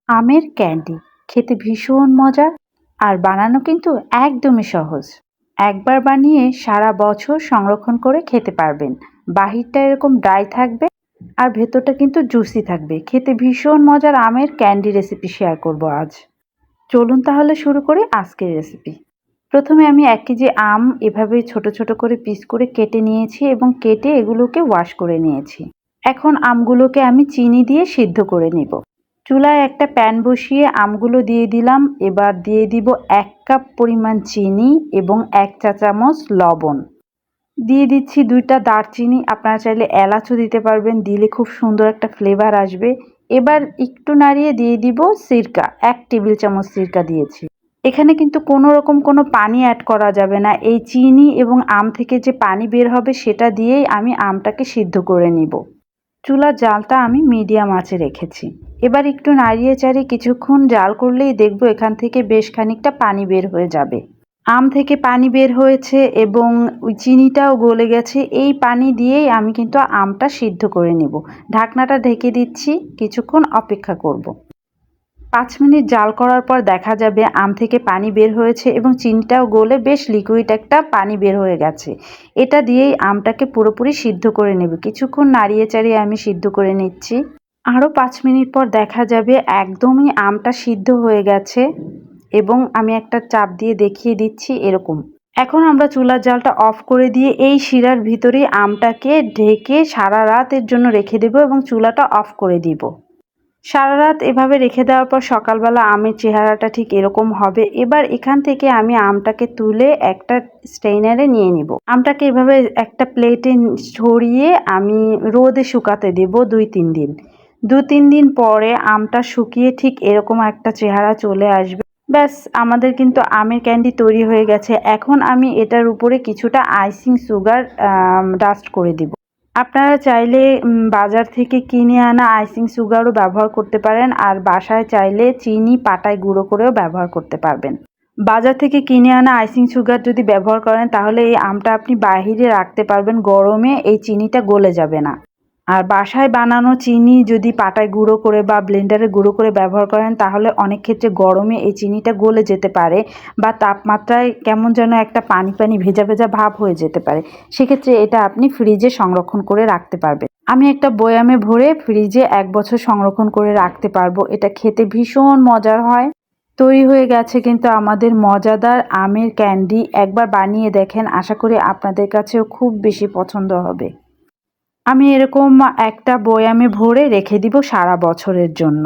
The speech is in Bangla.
আমের ক্যান্ডি খেতে ভীষণ মজার আর বানানো কিন্তু একদমই সহজ। একবার বানিয়ে সারা বছর সংরক্ষণ করে খেতে পারবেন। বাহিরটা এরকম ড্রাই থাকবে আর ভেতরটা কিন্তু জুসি থাকবে। খেতে ভীষণ মজার আমের ক্যান্ডি রেসিপি শেয়ার করব আজ। চলুন তাহলে শুরু করি আজকের রেসিপি। প্রথমে আমি 1 কেজি আম এভাবে ছোট ছোট করে পিস করে কেটে নিয়েছি এবং কেটে এগুলোকে ওয়াশ করে নিয়েছি। এখন আমগুলোকে আমি চিনি দিয়ে সিদ্ধ করে নিব। চুলায় একটা প্যান বসিয়ে আমগুলো দিয়ে দিলাম। এবার দিয়ে দিব 1 কাপ পরিমাণ চিনি এবং 1 চা চামচ লবণ। দিয়ে দিচ্ছি 2টা দারচিনি, আপনারা চাইলে এলাচও দিতে পারবেন, দিলে খুব সুন্দর একটা ফ্লেভার আসবে। এবার একটু নাড়িয়ে দিয়ে দিব সিরকা, 1 টেবিল চামচ সিরকা দিয়েছি। এখানে কিন্তু কোনো রকম কোনো পানি অ্যাড করা যাবে না। এই চিনি এবং আম থেকে যে পানি বের হবে সেটা দিয়েই আমি আমটাকে সিদ্ধ করে নিব। চুলার জালটা আমি মিডিয়াম আঁচে রেখেছি। এবার একটু নাড়িয়ে চাড়িয়ে কিছুক্ষণ জাল করলেই দেখব এখান থেকে বেশ খানিকটা পানি বের হয়ে যাবে। আম থেকে পানি বের হয়েছে এবং ওই চিনিটাও গলে গেছে। এই পানি দিয়েই আমি কিন্তু আমটা সিদ্ধ করে নেব। ঢাকনাটা ঢেকে দিচ্ছি, কিছুক্ষণ অপেক্ষা করব। 5 মিনিট জাল করার পর দেখা যাবে আম থেকে পানি বের হয়েছে এবং চিনিটাও গলে বেশ লিকুইড একটা পানি বের হয়ে গেছে। এটা দিয়েই আমটাকে পুরোপুরি সিদ্ধ করে নেব। কিছুক্ষণ নাড়িয়ে চাড়িয়ে আমি সিদ্ধ করে নিচ্ছি। আরও 5 মিনিট পর দেখা যাবে একদমই আমটা সিদ্ধ হয়ে গেছে এবং আমি একটা চাপ দিয়ে দেখিয়ে দিচ্ছি এরকম। এখন আমরা চুলার জালটা অফ করে দিয়ে এই শিরার ভিতরেই আমটাকে ঢেকে সারা রাতের জন্য রেখে দেব এবং চুলাটা অফ করে দিব। সারা রাত এভাবে রেখে দেওয়ার পর সকালবেলা আমের চেহারাটা ঠিক এরকম হবে। এবার এখান থেকে আমি আমটাকে তুলে একটা স্ট্রেইনারে নিয়ে নিব। আমটাকে এভাবে একটা প্লেটে ছড়িয়ে আমি রোদে শুকাতে দেব 2-3 দিন। 2-3 দিন পরে আমটা শুকিয়ে ঠিক এরকম একটা চেহারা চলে আসবে। ব্যাস, আমাদের কিন্তু আমের ক্যান্ডি তৈরি হয়ে গেছে। এখন আমি এটার উপরে কিছুটা আইসিং সুগার ডাস্ট করে দিব। আপনারা চাইলে বাজার থেকে কিনে আনা আইসিং সুগারও ব্যবহার করতে পারেন, আর বাসায় চাইলে চিনি পাটায় গুঁড়ো করেও ব্যবহার করতে পারবেন। বাজার থেকে কিনে আনা আইসিং সুগার যদি ব্যবহার করেন তাহলে এই আমটা আপনি বাহিরে রাখতে পারবেন, গরমে এই চিনিটা গলে যাবে না। আর বাসায় বানানো চিনি যদি পাটায় গুঁড়ো করে বা ব্লেন্ডারে গুঁড়ো করে ব্যবহার করেন তাহলে অনেক ক্ষেত্রে গরমে এই চিনিটা গলে যেতে পারে বা তাপমাত্রায় কেমন যেন একটা পানি পানি ভেজা ভেজা ভাব হয়ে যেতে পারে। সেক্ষেত্রে এটা আপনি ফ্রিজে সংরক্ষণ করে রাখতে পারবেন। আমি একটা বয়ামে ভরে ফ্রিজে 1 বছর সংরক্ষণ করে রাখতে পারবো। এটা খেতে ভীষণ মজার হয়। তৈরি হয়ে গেছে কিন্তু আমাদের মজাদার আমের ক্যান্ডি। একবার বানিয়ে দেখেন, আশা করি আপনাদের কাছেও খুব বেশি পছন্দ হবে। আমি এরকম একটা বয়ামে ভরে রেখে দিব সারা বছরের জন্য।